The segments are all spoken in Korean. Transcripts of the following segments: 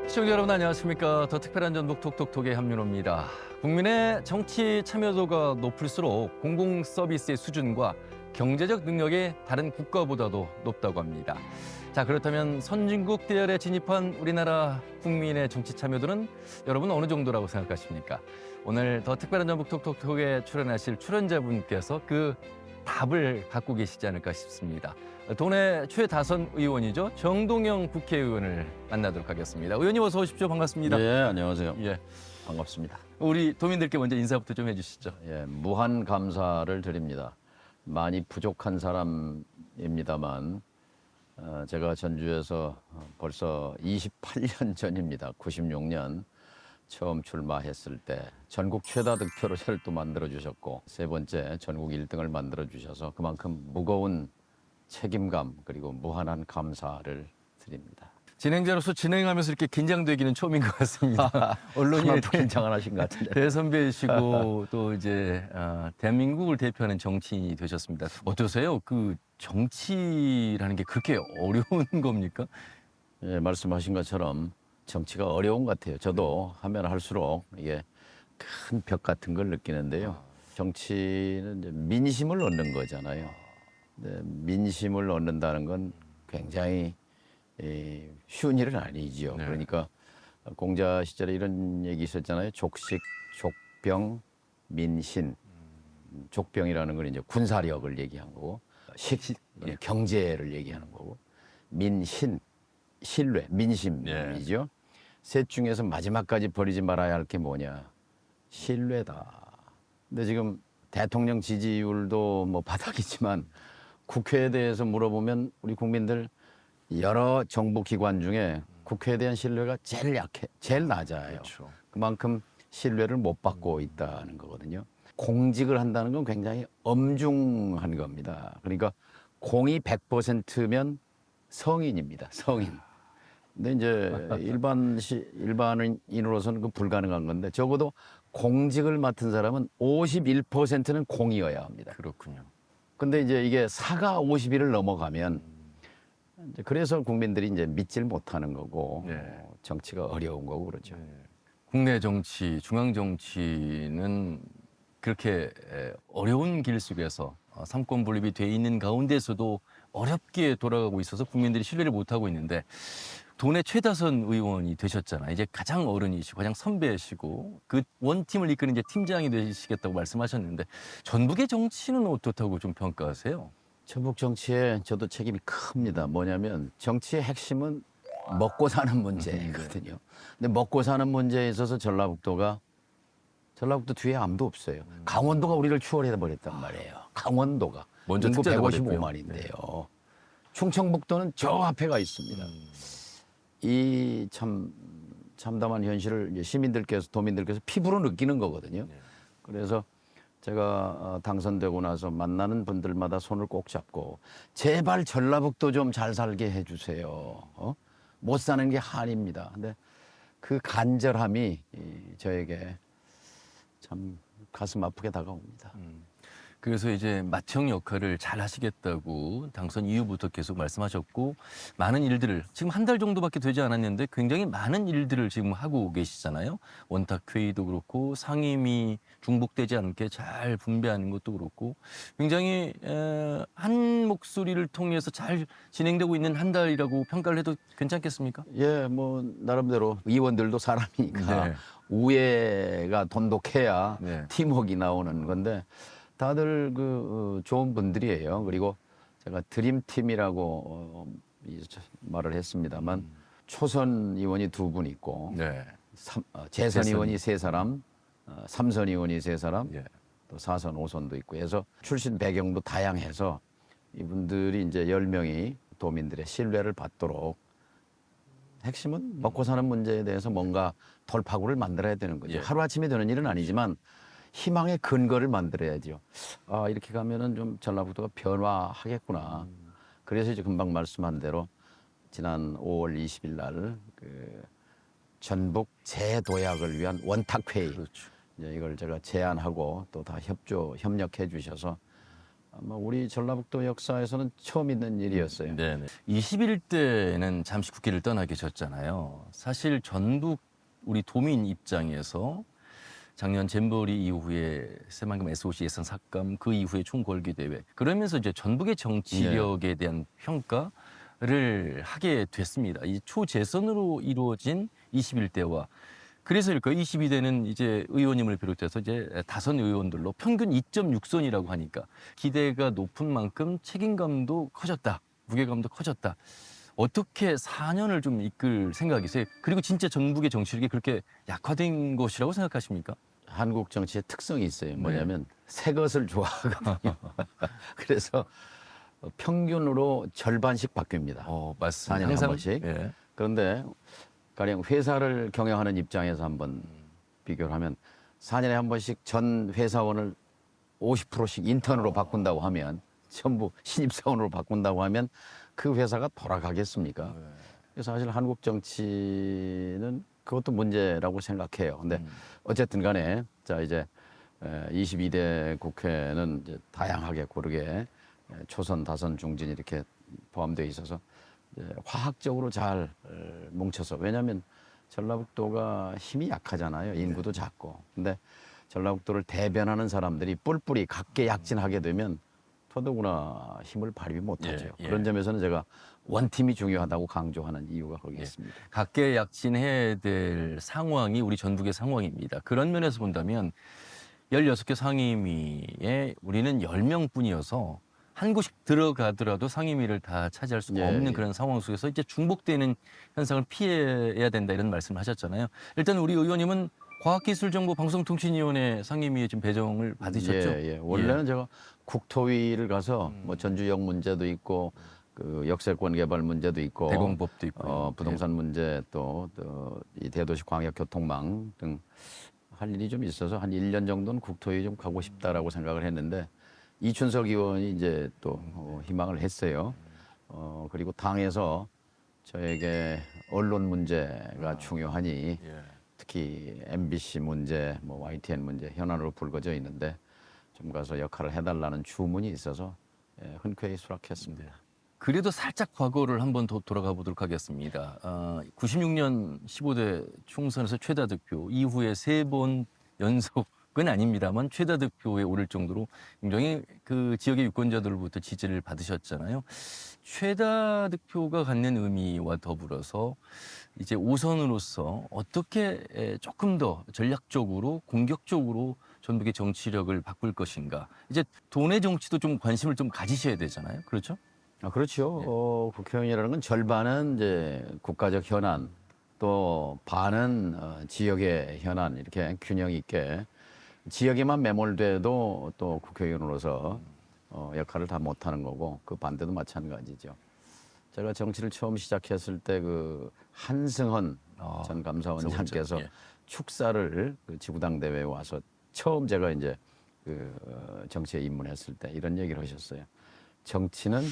시청자 여러분 안녕하십니까. 더 특별한 전북 톡톡톡의 함윤호입니다. 국민의 정치 참여도가 높을수록 공공 서비스의 수준과 경제적 능력이 다른 국가보다도 높다고 합니다. 자, 그렇다면 선진국 대열에 진입한 우리나라 국민의 정치 참여도는 여러분 어느 정도라고 생각하십니까? 오늘 더 특별한 전북 톡톡톡에 출연하실 출연자분께서 그 답을 갖고 계시지 않을까 싶습니다. 도내 최다선 의원이죠. 정동영 국회의원을 만나도록 하겠습니다. 의원님 어서 오십시오. 반갑습니다. 예, 안녕하세요. 예, 반갑습니다. 우리 도민들께 먼저 인사부터 좀 해주시죠. 예, 무한 감사를 드립니다. 많이 부족한 사람입니다만 제가 전주에서 벌써 28년 전입니다. 96년 처음 출마했을 때 전국 최다 득표로 저를 또 만들어주셨고 세 번째 전국 1등을 만들어주셔서 그만큼 무거운 책임감 그리고 무한한 감사를 드립니다. 진행자로서 진행하면서 이렇게 긴장되기는 처음인 것 같습니다. 언론이 하나도 긴장 안 하신 것 같은데. 대선배이시고 또 이제 대한민국을 대표하는 정치인이 되셨습니다. 어떠세요? 그 정치라는 게 그렇게 어려운 겁니까? 예, 말씀하신 것처럼 정치가 어려운 것 같아요. 저도 하면 할수록 이게 큰 벽 같은 걸 느끼는데요. 정치는 이제 민심을 얻는 거잖아요. 근데 민심을 얻는다는 건 굉장히 쉬운 일은 아니지요. 네. 그러니까 공자 시절에 이런 얘기 있었잖아요. 족식, 족병, 민신. 족병이라는 건 이제 군사력을 얘기한 거고, 예. 경제를 얘기하는 거고, 민신, 신뢰, 민심이죠. 셋 중에서 마지막까지 버리지 말아야 할 게 뭐냐? 신뢰다. 근데 지금 대통령 지지율도 뭐 바닥이지만 국회에 대해서 물어보면 우리 국민들 여러 정부 기관 중에 국회에 대한 신뢰가 제일 약해, 제일 낮아요. 그렇죠. 그만큼 신뢰를 못 받고 있다는 거거든요. 공직을 한다는 건 굉장히 엄중한 겁니다. 그러니까 공이 100%면 성인입니다. 성인. 근데 이제 일반인으로서는 그 불가능한 건데 적어도 공직을 맡은 사람은 51%는 공이어야 합니다. 그렇군요. 근데 이제 이게 사가 50일을 넘어가면 이제 그래서 국민들이 이제 믿질 못하는 거고 네. 정치가 어려운 거고 그러죠. 국내 정치, 중앙 정치는 그렇게 어려운 길 속에서 삼권 분립이 돼 있는 가운데서도 어렵게 돌아가고 있어서 국민들이 신뢰를 못 하고 있는데 도내 최다선 의원이 되셨잖아요. 이제 가장 어른이시고 가장 선배시고 그 원팀을 이끄는 이제 팀장이 되시겠다고 말씀하셨는데 전북의 정치는 어떻다고 좀 평가하세요? 전북 정치에 저도 책임이 큽니다. 뭐냐면 정치의 핵심은 먹고 사는 문제거든요. 근데 먹고 사는 문제에 있어서 전라북도 뒤에 아무도 없어요. 강원도가 우리를 추월해 버렸단 말이에요. 강원도가 먼저 인구 특자도 155만인데요. 충청북도는 저 앞에가 있습니다. 이 참담한 현실을 이제 시민들께서 도민들께서 피부로 느끼는 거거든요. 그래서 제가 당선되고 나서 만나는 분들마다 손을 꼭 잡고 제발 전라북도 좀 잘 살게 해주세요. 못 사는 게 한입니다. 근데 그 간절함이 저에게 참 가슴 아프게 다가옵니다. 그래서 이제 맏형 역할을 잘 하시겠다고 당선 이후부터 계속 말씀하셨고 많은 일들을 지금 한 달 정도밖에 되지 않았는데 굉장히 많은 일들을 지금 하고 계시잖아요. 원탁회의도 그렇고 상임위 중복되지 않게 잘 분배하는 것도 그렇고 굉장히 한 목소리를 통해서 잘 진행되고 있는 한 달이라고 평가를 해도 괜찮겠습니까? 예, 뭐 나름대로 의원들도 사람이니까 네. 우애가 돈독해야 네. 팀워크가 나오는 건데 다들 좋은 분들이에요. 그리고 제가 드림팀이라고 말을 했습니다만 초선 의원이 2분 있고 네. 재선 재선. 의원이 3사람, 3선 의원이 3사람, 예. 또 4선, 5선도 있고 해서 출신 배경도 다양해서 이분들이 이제 10명이 도민들의 신뢰를 받도록 핵심은 먹고 사는 문제에 대해서 뭔가 돌파구를 만들어야 되는 거죠. 예. 하루아침에 되는 일은 아니지만 희망의 근거를 만들어야죠. 아, 이렇게 가면은 좀 전라북도가 변화하겠구나. 그래서 이제 금방 말씀한 대로 지난 5월 20일 날 전북 재도약을 위한 원탁회의 그렇죠. 이제 이걸 제가 제안하고 또 다 협력해 주셔서 아마 우리 전라북도 역사에서는 처음 있는 일이었어요. 네네. 21대는 잠시 국회를 떠나 계셨잖아요. 사실 전북 우리 도민 입장에서 작년 잼버리 이후에 새만금 SOC 예선 삭감 그 이후에 총궐기 대회 그러면서 이제 전북의 정치력에 대한 평가를 하게 됐습니다. 이 초재선으로 이루어진 21대와 그래서일까요? 22대는 이제 의원님을 비롯해서 이제 다선 의원들로 평균 2.6선이라고 하니까 기대가 높은 만큼 책임감도 커졌다. 무게감도 커졌다. 어떻게 4년을 좀 이끌 생각이세요? 그리고 진짜 전북의 정치력이 그렇게 약화된 것이라고 생각하십니까? 한국 정치의 특성이 있어요. 네. 뭐냐면 새 것을 좋아하거든요. 그래서 평균으로 절반씩 바뀝니다. 맞습니다. 4년에 한 항상 번씩. 예. 그런데 가령 회사를 경영하는 입장에서 한번 비교를 하면 4년에 한 번씩 전 회사원을 50%씩 인턴으로 바꾼다고 하면 전부 신입사원으로 바꾼다고 하면 그 회사가 돌아가겠습니까? 그래서 사실 한국 정치는 그것도 문제라고 생각해요. 근데 어쨌든 간에 자 이제 22대 국회는 이제 다양하게 고르게 초선, 다선, 중진 이렇게 포함되어 있어서 이제 화학적으로 잘 뭉쳐서 왜냐하면 전라북도가 힘이 약하잖아요. 인구도 작고. 근데 전라북도를 대변하는 사람들이 뿔뿔이 각계 약진하게 되면 더더구나 힘을 발휘 못하죠. 예, 예. 그런 점에서는 제가 원팀이 중요하다고 강조하는 이유가 거기 있습니다. 각계 약진해야 될 상황이 우리 전북의 상황입니다. 그런 면에서 본다면 16개 상임위에 우리는 10명뿐이어서 한 곳씩 들어가더라도 상임위를 다 차지할 수가 예, 없는 예. 그런 상황 속에서 이제 중복되는 현상을 피해야 된다 이런 말씀을 하셨잖아요. 일단 우리 의원님은 과학기술정보방송통신위원회 상임위에 지금 배정을 받으셨죠? 예, 예. 원래는 제가 국토위를 가서 뭐 전주역 문제도 있고 그 역세권 개발 문제도 있고 대공법도 있고요. 부동산 문제 또 이 대도시 광역 교통망 등 할 일이 좀 있어서 한 1년 정도는 국토위 좀 가고 싶다라고 생각을 했는데 이춘석 의원이 이제 또 희망을 했어요. 그리고 당에서 저에게 언론 문제가 중요하니 예. 특히 MBC 문제, 뭐 YTN 문제 현안으로 불거져 있는데 좀 가서 역할을 해달라는 주문이 있어서 흔쾌히 수락했습니다. 그래도 살짝 과거를 한번 더 돌아가 보도록 하겠습니다. 96년 15대 총선에서 최다 득표 이후에 3번 연속은 아닙니다만 최다 득표에 오를 정도로 굉장히 그 지역의 유권자들로부터 지지를 받으셨잖아요. 최다 득표가 갖는 의미와 더불어서 이제 5선으로서 어떻게 조금 더 전략적으로 공격적으로 전북의 정치력을 바꿀 것인가. 이제 도내 정치도 좀 관심을 좀 가지셔야 되잖아요. 그렇죠? 그렇죠. 국회의원이라는 건 절반은 이제 국가적 현안, 또 반은 지역의 현안 이렇게 균형 있게 지역에만 매몰돼도 또 국회의원으로서 역할을 다 못하는 거고 그 반대도 마찬가지죠. 제가 정치를 처음 시작했을 때 그 한승헌 전 감사원장께서 예. 축사를 그 지구당 대회에 와서 처음 제가 이제 그 정치에 입문했을 때 이런 얘기를 하셨어요. 정치는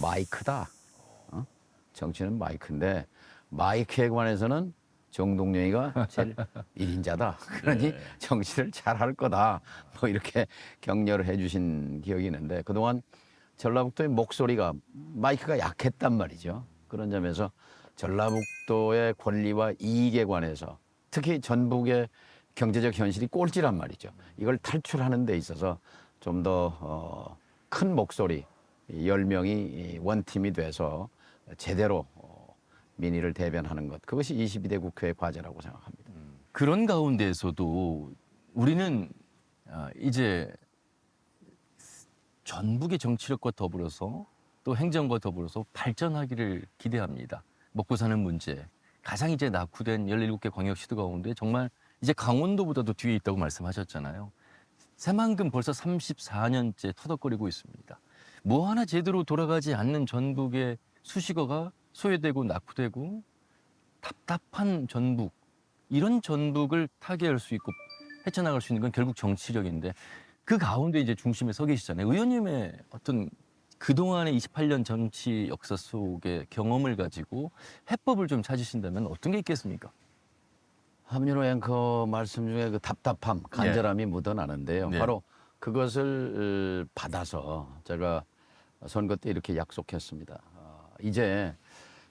마이크다. 정치는 마이크인데 마이크에 관해서는 정동영이가 제일 1인자다. 그러니 정치를 잘할 거다. 뭐 이렇게 격려를 해주신 기억이 있는데 그동안 전라북도의 목소리가 마이크가 약했단 말이죠. 그런 점에서 전라북도의 권리와 이익에 관해서 특히 전북의 경제적 현실이 꼴찌란 말이죠. 이걸 탈출하는 데 있어서 좀 더 큰 목소리 10명이 원팀이 돼서 제대로 민의를 대변하는 것. 그것이 22대 국회의 과제라고 생각합니다. 그런 가운데에서도 우리는 이제 전북의 정치력과 더불어서 또 행정과 더불어서 발전하기를 기대합니다. 먹고 사는 문제, 가장 이제 낙후된 17개 광역시도 가운데 정말 이제 강원도보다도 뒤에 있다고 말씀하셨잖아요. 새만금 벌써 34년째 터덕거리고 있습니다. 뭐 하나 제대로 돌아가지 않는 전북의 수식어가 소외되고 낙후되고 답답한 전북, 이런 전북을 타개할 수 있고 헤쳐나갈 수 있는 건 결국 정치력인데 그 가운데 이제 중심에 서 계시잖아요. 의원님의 어떤 그동안의 28년 정치 역사 속의 경험을 가지고 해법을 좀 찾으신다면 어떤 게 있겠습니까? 함윤호 앵커 말씀 중에 그 답답함, 간절함이 묻어나는데요. 네. 바로 그것을 받아서 제가 선거 때 이렇게 약속했습니다. 이제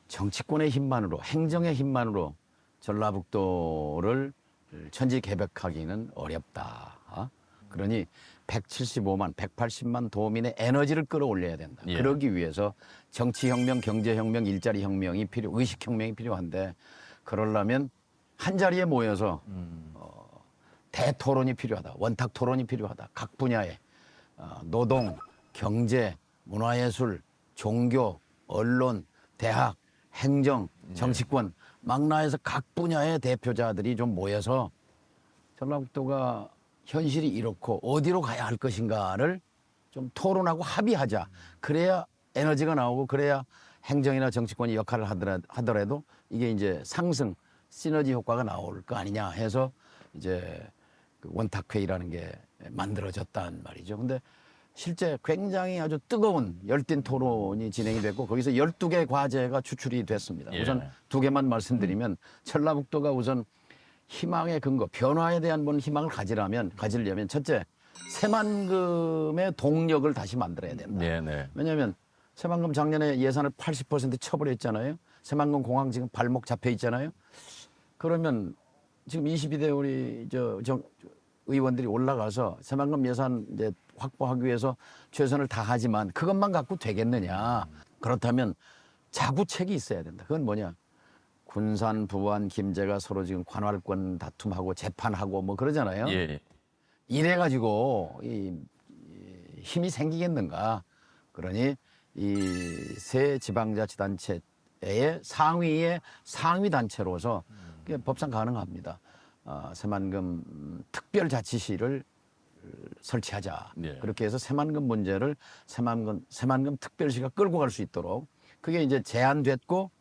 정치권의 힘만으로, 행정의 힘만으로 전라북도를 천지개벽하기는 어렵다. 그러니 175만, 180만 도민의 에너지를 끌어올려야 된다. 예. 그러기 위해서 정치혁명, 경제혁명, 일자리혁명이 의식혁명이 필요한데 그러려면 한 자리에 모여서 대토론이 필요하다. 원탁 토론이 필요하다. 각 분야의 노동, 경제, 문화예술, 종교, 언론, 대학, 행정, 정치권 막 나에서 각 분야의 대표자들이 좀 모여서 전라북도가 현실이 이렇고 어디로 가야 할 것인가를 좀 토론하고 합의하자. 그래야 에너지가 나오고 그래야 행정이나 정치권이 역할을 하더라도 이게 이제 상승, 시너지 효과가 나올 거 아니냐 해서 이제 그 원탁회의라는 게 만들어졌단 말이죠. 근데 실제 굉장히 아주 뜨거운 열띤 토론이 진행이 됐고 거기서 12개 과제가 추출이 됐습니다. 예. 우선 2개만 말씀드리면 전라북도가 우선 희망의 근거, 변화에 대한 희망을 가지려면 첫째, 새만금의 동력을 다시 만들어야 된다. 네네. 왜냐하면 새만금 작년에 예산을 80% 처벌했잖아요. 새만금 공항 지금 발목 잡혀 있잖아요. 그러면 지금 22대 우리 의원들이 올라가서 새만금 예산 이제 확보하기 위해서 최선을 다하지만 그것만 갖고 되겠느냐? 그렇다면 자구책이 있어야 된다. 그건 뭐냐? 군산, 부안, 김제가 서로 지금 관할권 다툼하고 재판하고 뭐 그러잖아요. 예. 이래가지고 힘이 생기겠는가? 그러니 이 세 지방자치단체의 상위의 상위 단체로서 법상 가능합니다. 새만금 특별자치시를 설치하자. 네. 그렇게 해서 새만금 문제를 새만금 특별시가 끌고 갈 수 있도록 그게 이제 제안됐고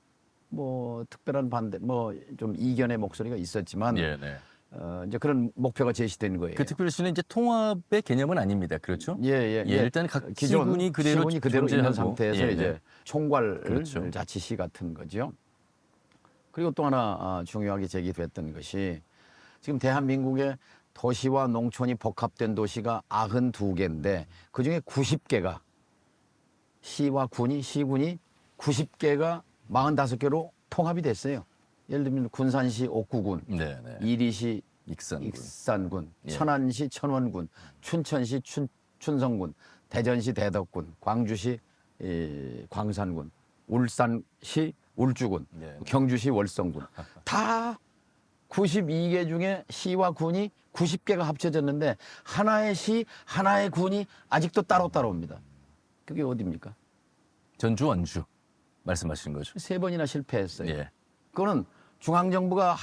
뭐 특별한 반대 뭐 좀 이견의 목소리가 있었지만 네네. 이제 그런 목표가 제시된 거예요. 그 특별시는 이제 통합의 개념은 아닙니다. 그렇죠? 예. 일단 각 시군이 그대로 있는 존재하고. 상태에서 예, 이제 네. 총괄 그렇죠. 자치시 같은 거죠. 그리고 또 하나 중요하게 제기됐던 것이 지금 대한민국의 도시와 농촌이 복합된 도시가 92개인데 그중에 90개가 시군이 90개가 45개로 통합이 됐어요. 예를 들면 군산시 옥구군, 네네. 이리시 익산군. 익산군, 예. 천안시 천원군, 춘천시 춘성군, 대전시 대덕군, 광주시 광산군, 울산시 울주군, 네. 경주시 월성군. 다 92개 중에 시와 군이 90개가 합쳐졌는데 하나의 시, 하나의 군이 아직도 따로따로입니다. 그게 어디입니까? 전주 원주 말씀하시는 거죠? 3번이나 실패했어요. 예. 그거는 중앙정부가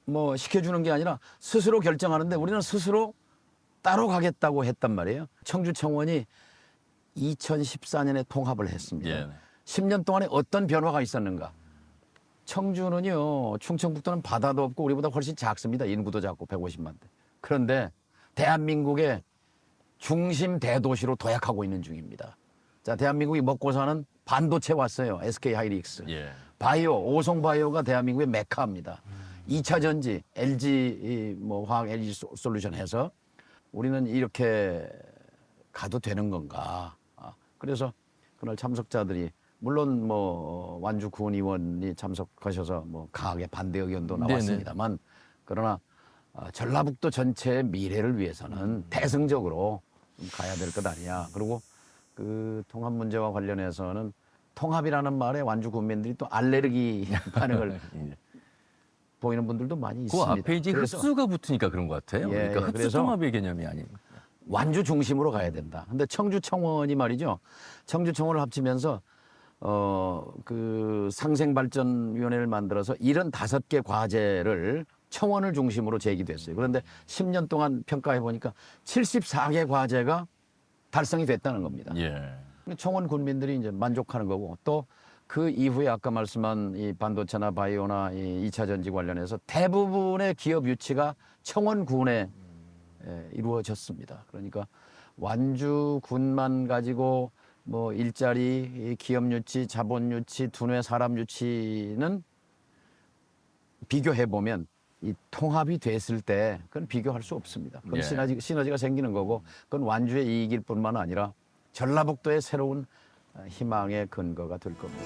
뭐 시켜주는 게 아니라 스스로 결정하는데 우리는 스스로 따로 가겠다고 했단 말이에요. 청주청원이 2014년에 통합을 했습니다. 예. 10년 동안에 어떤 변화가 있었는가? 청주는요, 충청북도는 바다도 없고 우리보다 훨씬 작습니다. 인구도 작고 150만 대. 그런데 대한민국의 중심 대도시로 도약하고 있는 중입니다. 자, 대한민국이 먹고 사는 반도체 왔어요. SK 하이닉스. 예. 바이오, 오송바이오가 대한민국의 메카입니다. 2차 전지, LG 화학 LG 솔루션 해서 우리는 이렇게 가도 되는 건가? 그래서 그날 참석자들이 물론 뭐 완주 구의원이 참석하셔서 뭐 강하게 반대 의견도 나왔습니다만 그러나 전라북도 전체의 미래를 위해서는 대승적으로 좀 가야 될 것 아니냐. 그리고 그 통합 문제와 관련해서는 통합이라는 말에 완주 군민들이 또 알레르기 반응을 예. 보이는 분들도 많이 그 있습니다. 앞에 이제 그래서 흡수가 붙으니까 그런 것 같아요. 예, 그러니까 예. 흡수 그래서 통합의 개념이 아니에요. 완주 중심으로 가야 된다. 근데 청주청원이 말이죠. 청주청원을 합치면서 그 상생발전위원회를 만들어서 75개 과제를 청원을 중심으로 제기됐어요. 그런데 10년 동안 평가해 보니까 74개 과제가 달성이 됐다는 겁니다. 예. 청원 군민들이 이제 만족하는 거고 또 그 이후에 아까 말씀한 이 반도체나 바이오나 이 2차 전지 관련해서 대부분의 기업 유치가 청원군에 이루어졌습니다. 그러니까 완주군만 가지고 뭐 일자리, 기업 유치, 자본 유치, 두뇌 사람 유치는 비교해 보면 이 통합이 됐을 때 그건 비교할 수 없습니다. 그건 예. 시너지가 생기는 거고 그건 완주의 이익일 뿐만 아니라 전라북도의 새로운 희망의 근거가 될 겁니다.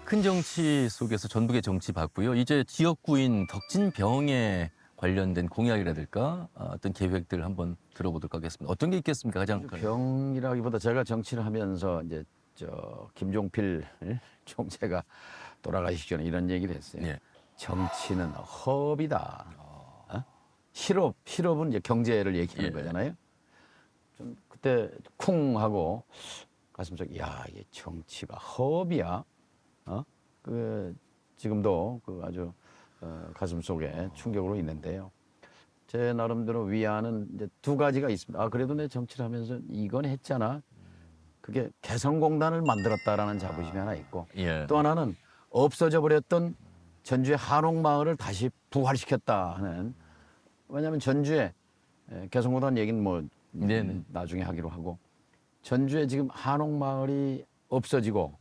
큰 정치 속에서 전북의 정치 봤고요. 이제 지역구인 덕진병에 관련된 공약이라든가 어떤 계획들 한번 들어보도록 하겠습니다. 어떤 게 있겠습니까? 가장 병이라기보다 제가 정치를 하면서 이제 김종필 총재가 돌아가시기 전에 이런 얘기를 했어요. 예. 정치는 허업이다. 실업은 이제 경제를 얘기하는 예. 거잖아요. 좀 그때 쿵 하고 가슴속에 야, 이게 정치가 허업이야. 지금도 아주 가슴속에 충격으로 있는데요. 제 나름대로 위안은 이제 두 가지가 있습니다. 그래도 내 정치를 하면서 이건 했잖아. 그게 개성공단을 만들었다라는 자부심이 하나 있고 예. 또 하나는 없어져 버렸던 전주의 한옥마을을 다시 부활시켰다 하는. 왜냐하면 전주에 개성공단 얘기는 뭐 네네. 나중에 하기로 하고 전주에 지금 한옥마을이 없어지고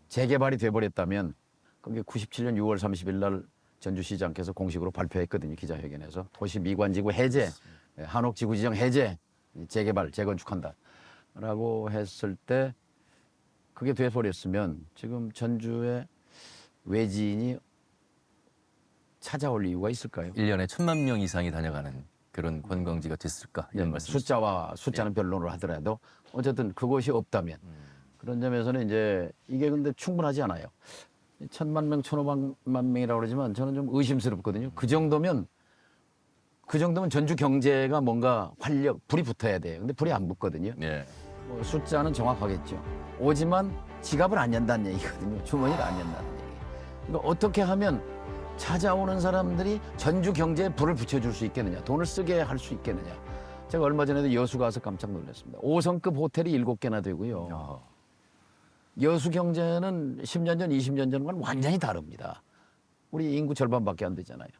재개발이 돼버렸다면 그게 97년 6월 30일 날 전주시장께서 공식으로 발표했거든요. 기자회견에서 도시 미관지구 해제, 한옥지구 지정 해제, 재개발, 재건축한다라고 했을 때 그게 돼버렸으면 지금 전주에 외지인이 찾아올 이유가 있을까요? 1년에 1,000만 명 이상이 다녀가는 그런 관광지가 됐을까? 이런 말씀. 숫자는 별로로 하더라도 어쨌든 그곳이 없다면 그런 점에서는 이제 이게 근데 충분하지 않아요. 1,000만 명, 1,500만 명이라고 그러지만 저는 좀 의심스럽거든요. 그 정도면 전주 경제가 뭔가 불이 붙어야 돼요. 근데 불이 안 붙거든요. 예. 뭐 숫자는 정확하겠죠. 오지만 지갑을 안 연다는 얘기거든요. 주머니를 안 연다는 얘기. 그러니까 어떻게 하면 찾아오는 사람들이 전주 경제에 불을 붙여줄 수 있겠느냐, 돈을 쓰게 할 수 있겠느냐. 제가 얼마 전에도 여수 가서 깜짝 놀랐습니다. 5성급 호텔이 7개나 되고요. 여수 경제는 10년 전, 20년 전과는 완전히 다릅니다. 우리 인구 절반밖에 안 되잖아요.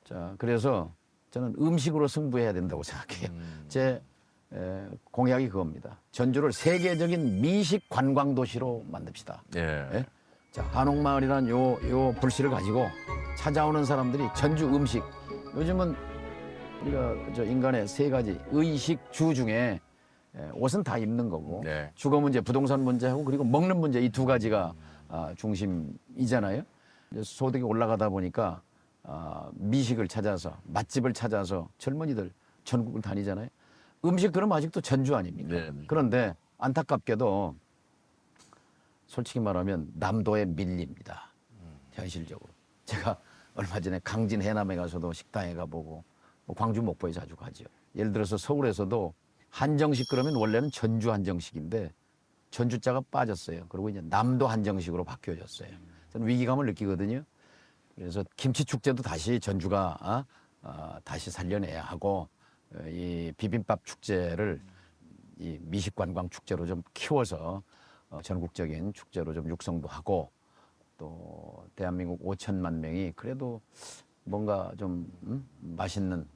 자, 그래서 저는 음식으로 승부해야 된다고 생각해요. 제 공약이 그겁니다. 전주를 세계적인 미식 관광 도시로 만듭시다. 예. 예? 자, 한옥마을이라는 요 불씨를 가지고 찾아오는 사람들이 전주 음식. 요즘은 우리가 인간의 세 가지 의식 주 중에 옷은 다 입는 거고 네. 주거 문제, 부동산 문제하고 그리고 먹는 문제 이 두 가지가 중심이잖아요. 이제 소득이 올라가다 보니까 미식을 찾아서 맛집을 찾아서 젊은이들 전국을 다니잖아요. 음식 그러면 아직도 전주 아닙니까? 네. 그런데 안타깝게도 솔직히 말하면 남도에 밀립니다. 현실적으로. 제가 얼마 전에 강진 해남에 가서도 식당에 가보고 뭐 광주 목포에 자주 가죠. 예를 들어서 서울에서도 한정식 그러면 원래는 전주 한정식인데 전주자가 빠졌어요. 그리고 이제 남도 한정식으로 바뀌어졌어요. 저는 위기감을 느끼거든요. 그래서 김치 축제도 다시 전주가 다시 살려내야 하고 이 비빔밥 축제를 이 미식 관광 축제로 좀 키워서 전국적인 축제로 좀 육성도 하고 또 대한민국 5천만 명이 그래도 뭔가 좀 맛있는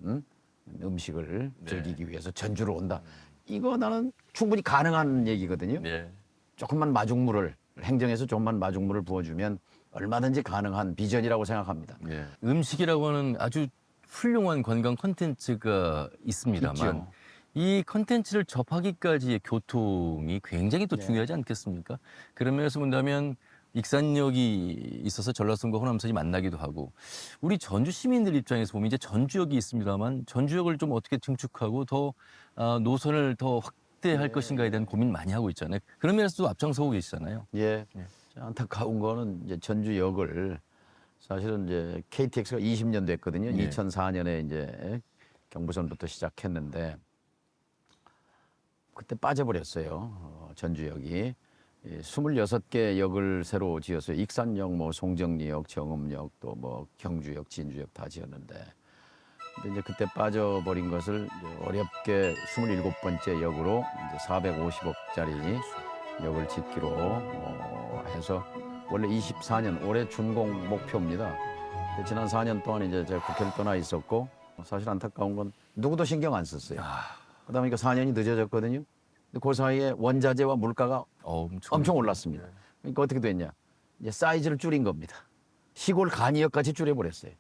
음식을 즐기기 위해서 전주로 온다. 이거 나는 충분히 가능한 얘기거든요. 네. 조금만 마중물을 행정에서 조금만 마중물을 부어주면 얼마든지 가능한 비전이라고 생각합니다. 예. 음식이라고 하는 아주 훌륭한 관광 콘텐츠가 있습니다만 있죠. 이 콘텐츠를 접하기까지의 교통이 굉장히 또 네. 중요하지 않겠습니까? 그런 면에서 본다면 익산역이 있어서 전라선과 호남선이 만나기도 하고 우리 전주 시민들 입장에서 보면 이제 전주역이 있습니다만 전주역을 좀 어떻게 증축하고 더 노선을 더 확대할 것인가에 대한 고민 많이 하고 있잖아요. 그런 면에서도 앞장서고 계시잖아요. 예. 예. 안타까운 거는 이제 전주역을 사실은 이제 KTX가 20년 됐거든요. 예. 2004년에 이제 경부선부터 시작했는데 그때 빠져버렸어요. 전주역이. 26개 역을 새로 지었어요. 익산역, 뭐 송정리역, 정읍역, 또 뭐 경주역, 진주역 다 지었는데 근데 이제 그때 빠져버린 것을 이제 어렵게 27번째 역으로 이제 450억짜리 역을 짓기로 해서 원래 24년 올해 준공 목표입니다. 지난 4년 동안 이제 제가 국회를 떠나 있었고 사실 안타까운 건 누구도 신경 안 썼어요. 그다음에 4년이 늦어졌거든요. 근데 그 사이에 원자재와 물가가 엄청 올랐습니다. 그러니까 어떻게 됐냐? 이제 사이즈를 줄인 겁니다. 시골 간이역까지 줄여버렸어요.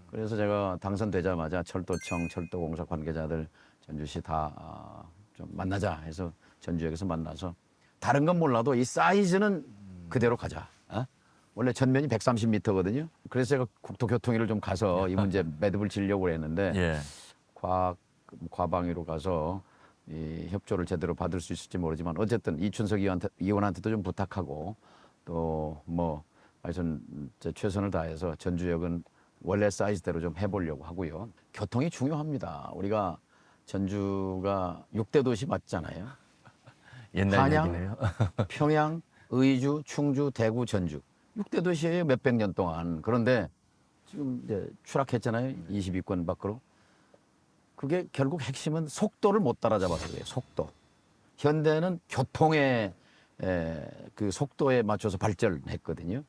그래서 제가 당선되자마자 철도청, 철도공사 관계자들 전주시 다 좀 만나자 해서 전주역에서 만나서 다른 건 몰라도 이 사이즈는 그대로 가자. 어? 원래 전면이 130m거든요. 그래서 제가 국토교통위를 좀 가서 이 문제 매듭을 지려고 했는데 예. 과방위로 가서 이 협조를 제대로 받을 수 있을지 모르지만 어쨌든 이춘석 의원한테도 좀 부탁하고 또 뭐 하여튼 최선을 다해서 전주역은 원래 사이즈대로 좀 해보려고 하고요. 교통이 중요합니다. 우리가 전주가 6대 도시 맞잖아요. 옛날 한양, 얘기네요. 평양, 의주, 충주, 대구, 전주. 6대 도시예요. 몇백 년 동안. 그런데 지금 이제 추락했잖아요. 20위권 밖으로. 그게 결국 핵심은 속도를 못 따라잡아서 그래요. 속도. 현대는 교통의 그 속도에 맞춰서 발전했거든요.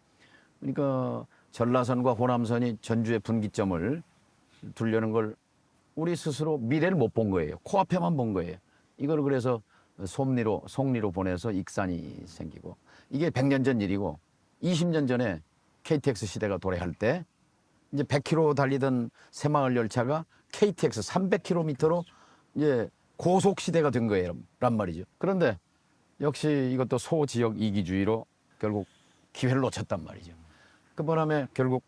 그러니까 전라선과 호남선이 전주의 분기점을 두려는 걸 우리 스스로 미래를 못 본 거예요. 코앞에만 본 거예요. 이걸 그래서 속리로 보내서 익산이 생기고 이게 100년 전 일이고 20년 전에 KTX 시대가 도래할 때 이제 100km 달리던 새마을 열차가 KTX 300km로 이제 고속 시대가 된 거예요. 란 말이죠. 그런데 역시 이것도 소지역 이기주의로 결국 기회를 놓쳤단 말이죠. 그 바람에 결국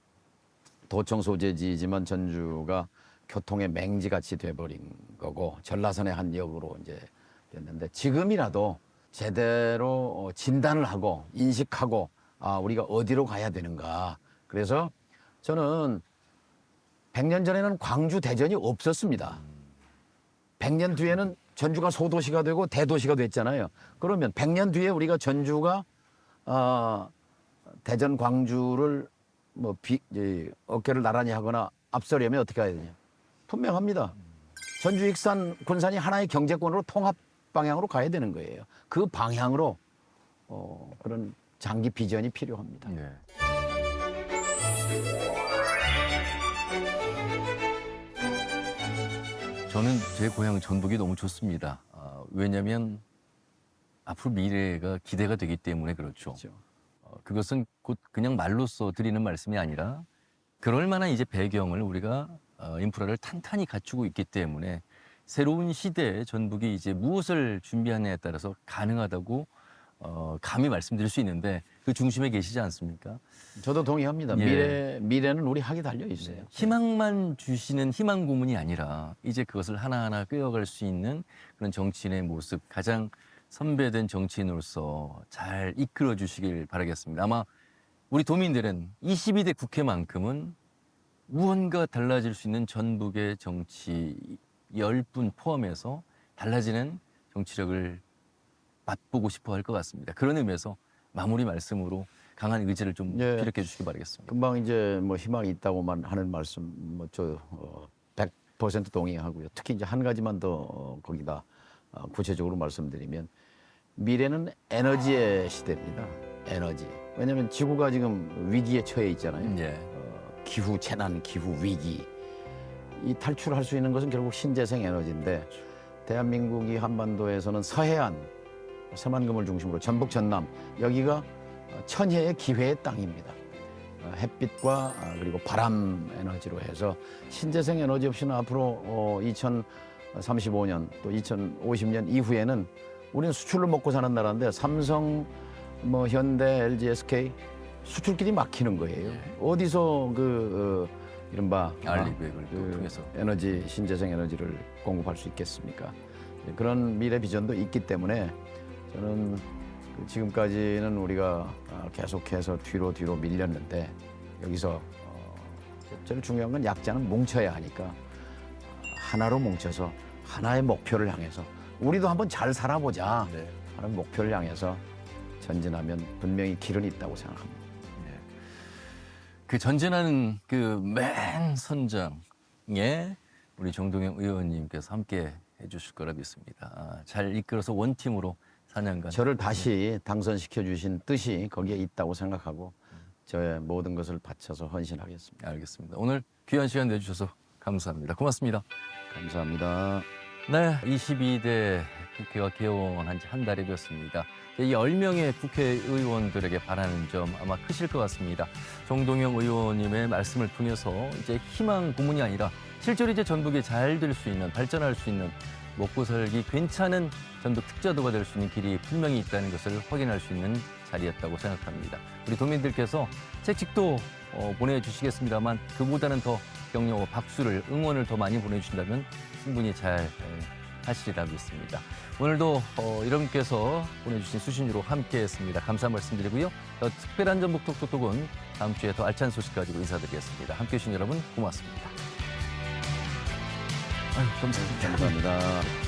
도청 소재지지만 전주가 교통의 맹지같이 돼버린 거고 전라선의 한 역으로 이제 됐는데 지금이라도 제대로 진단을 하고 인식하고 우리가 어디로 가야 되는가. 그래서 저는 100년 전에는 광주, 대전이 없었습니다. 100년 뒤에는 전주가 소도시가 되고 대도시가 됐잖아요. 그러면 100년 뒤에 우리가 전주가 대전, 광주를 어깨를 나란히 하거나 앞서려면 어떻게 해야 되냐? 분명합니다. 전주, 익산, 군산이 하나의 경제권으로 통합 방향으로 가야 되는 거예요. 그 방향으로 그런 장기 비전이 필요합니다. 네. 저는 제 고향 전북이 너무 좋습니다. 왜냐하면 앞으로 미래가 기대가 되기 때문에 그렇죠. 그렇죠. 그것은 곧 그냥 말로써 드리는 말씀이 아니라 그럴 만한 이제 배경을 우리가 인프라를 탄탄히 갖추고 있기 때문에 새로운 시대에 전북이 이제 무엇을 준비하느냐에 따라서 가능하다고 감히 말씀드릴 수 있는데 그 중심에 계시지 않습니까? 저도 동의합니다. 예. 미래는 우리 학이 달려 있어요. 희망만 주시는 희망 고문이 아니라 이제 그것을 하나하나 꿰어갈 수 있는 그런 정치인의 모습, 가장 선배된 정치인으로서 잘 이끌어 주시길 바라겠습니다. 아마 우리 도민들은 22대 국회만큼은 무언가 달라질 수 있는 전북의 정치 10분 포함해서 달라지는 정치력을 맛보고 싶어 할 것 같습니다. 그런 의미에서 마무리 말씀으로 강한 의지를 좀 예. 피력해 주시기 바라겠습니다. 금방 이제 뭐 희망이 있다고만 하는 말씀 100% 동의하고요. 특히 이제 한 가지만 더 거기다 구체적으로 말씀드리면 미래는 에너지의 시대입니다. 에너지. 왜냐하면 지구가 지금 위기에 처해 있잖아요. 예. 기후 재난, 기후 위기. 이 탈출할 수 있는 것은 결국 신재생 에너지인데 대한민국이 한반도에서는 서해안, 서만금을 중심으로 전북, 전남 여기가 천혜의 기회의 땅입니다. 햇빛과 그리고 바람 에너지로 해서 신재생 에너지 없이는 앞으로 2035년 또 2050년 이후에는 우리는 수출로 먹고 사는 나라인데 삼성, 뭐 현대, LG, SK 수출길이 막히는 거예요. 어디서 이른바 알리백을 또 통해서 에너지 신재생 에너지를 공급할 수 있겠습니까? 그런 미래 비전도 있기 때문에 저는 지금까지는 우리가 계속해서 뒤로 밀렸는데 여기서 제일 중요한 건 약자는 뭉쳐야 하니까 하나로 뭉쳐서 하나의 목표를 향해서 우리도 한번 잘 살아보자 네. 하는 목표를 향해서 전진하면 분명히 길은 있다고 생각합니다. 그 전진하는 그 맨 선장에 우리 정동영 의원님께서 함께 해주실 거라 믿습니다. 잘 이끌어서 원팀으로 4년간 저를 다시 당선시켜 주신 뜻이 거기에 있다고 생각하고 저의 모든 것을 바쳐서 헌신하겠습니다. 알겠습니다. 오늘 귀한 시간 내주셔서 감사합니다. 고맙습니다. 감사합니다. 네, 22대 국회가 개원한 지 한 달이 되었습니다. 이 10명의 국회의원들에게 바라는 점 아마 크실 것 같습니다. 정동영 의원님의 말씀을 통해서 이제 희망 고문이 아니라 실제로 이제 전북이 잘 될 수 있는, 발전할 수 있는, 먹고 살기 괜찮은 전북 특자도가 될 수 있는 길이 분명히 있다는 것을 확인할 수 있는 자리였다고 생각합니다. 우리 도민들께서 책찍도 보내주시겠습니다만 그보다는 더 격려와 박수를, 응원을 더 많이 보내주신다면 충분히 잘 하시리라 믿습니다. 오늘도 여러분께서 보내주신 수신료로 함께했습니다. 감사 말씀드리고요. 더 특별한 전북 톡톡톡은 다음 주에 더 알찬 소식 가지고 인사드리겠습니다. 함께해 주신 여러분 고맙습니다. 감사합니다.